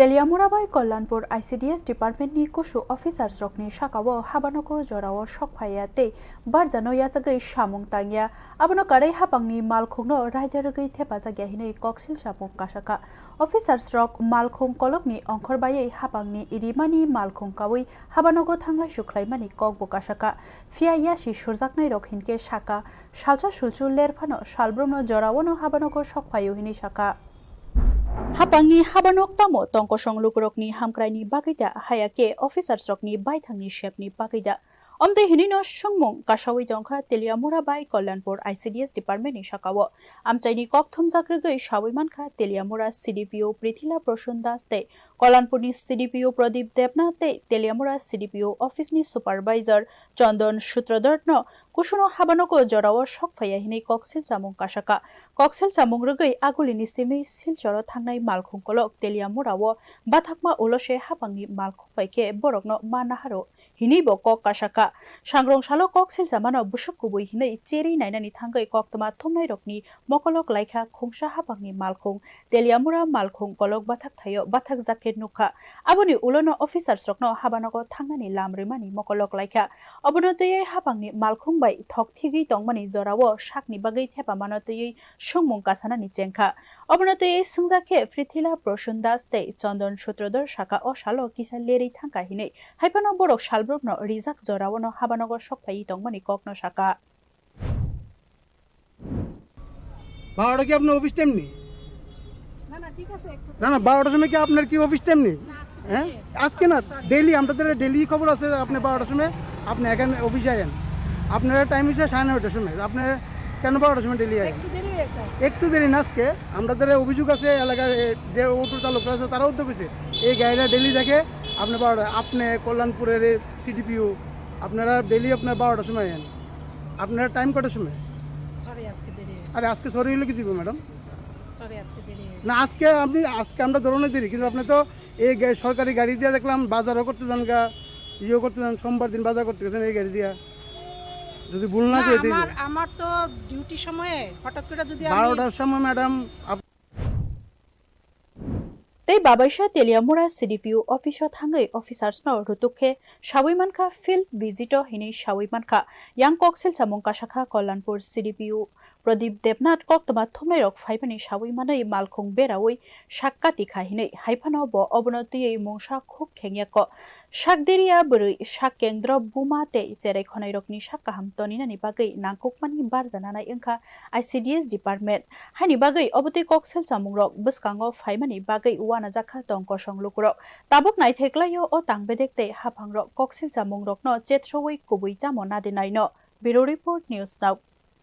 Teliamurabai Kollanpur ICDS Department ni kushu officers rokni shakawo Habanokni jorawo shokphayate barjano yachagai samung tangya abono karai habangni malkhungno raidarugai thepajagya hinai koksilchamung kasaka officers rok malkhung kolokni ongkhorbayai habangni irimani malkhung kawi Habanokni thanglai sukhlaimani kokbo kasaka fia yashi surjaknai rok hinke shaka salcha sulchu lerphano salbrumno jorawono Habanokni shokphayo hinai shaka Habangni Habanok tamo tongko songlugurokni hamkraini bagida hayake officers rokni baithangni shepni bagida omde hinino sungmung kasawi tongkha Teliamurabai Kollanpur ICDS Department ni shakawo amchaini kokthum jakrgai sawimankha Teliamura CDPO Prithila Prosun Das te Kollanpurni CDPO Pradip Debna te Teliamura CDPO Office ni Supervisor Chandon Sutradharno kusuno Habanokni jorawo shokphaya hinai koksilchamung kasaka koksilchamung rugai agulini simi silchoro thangnai malkhung kolok Teliamurawo bathakma ulose habangni malkhung paike borokno manaharo hinai bo kok kasaka sangrong salo koksilchamano busukubui hinai cheri nainani thangai koktoma thumnai rokni mokolok laikha khungsa habangni malkhung Teliamura malkhung kolok bathak thayo bathak jaket nukha aboni ulono officers rokno Habanokni thangnani lamrimani mokolok laikha obonotoi habangni malkhung bai thokthigi tongmani jorawo sakni bagai thepa manotoi sungmung kasanani chengkha obonotoi sungjakhe Prithila Prosun Das te Chandon Sutradhar saka o salo kisa lerei thangka hinai haipano borok salbrokno rijak jorawono Habanokni shokphai tongmani kokno saka 12টা কি আপনার office time নেই না না 12টার সময় কি আপনার কি office time নেই হ্যাঁ আজকে না ডেইলি আমাদের ডেইলি খবর আছে আপনি 12টার সময় আপনি এখানে অফিসে আছেন আপনার টাইম হিসেবে 9:30টার সময় আপনি কেন 12টার সময় ডেইলি আছেন একটু দেরি না আজকে আমাদের অভিযোগ আছে এলাকার যে অটো চালকরা আছে তারাও তো কইছে এই গাড়িটা ডেইলি দেখে আপনি 12টা আপনি কল্যাণপুরের সিডিপিও আপনারা ডেইলি আপনার 12টার সময় আছেন আপনার টাইম কটার সময় সরি আজকে দেরি হয়েছে আরে আজকে সরি হলে কি দিব ম্যাডাম সরি আজকে দেরি হয়েছে না আজকে আমরা ধরনের দেরি কিন্তু আপনি তো এই সরকারি গাড়ি দিয়ে দেখলাম বাজারও করতে যান গা ইয়েও করতে যান সোমবার দিন বাজার করতে গেছেন এই গাড়ি দিয়া যদি ভুল না দিয়ে দিই আমার তো ডিউটি সময়ে হঠাৎ করে যদি 12টার সময় madam tei babaisha Teliamura CDPO office thangai officers no rutukhe sawimankha field visit hinai sawimankha yang koksilchamung kasakha Kollanpur CDPO Pradip Debnath koktoma thumnai rok phaibani sawimanai malkhung berawi sakkati kha hinai haifano bo obonotoi mungsa khuk khengyako sakderia burui sakkendro bumate cherai khonai rokni sakkaham toninani bagai nangkukmani barjananai engkha ICDS Department hani bagai obotoi koksilchamung rok bwskango phaimani bagai wana jakha tongko songlugurok tabuk naithaiklaio o tangbedekte haphangrok koksilchamung rokno chetroi kubui tamo nadinaino Bureau Report News Now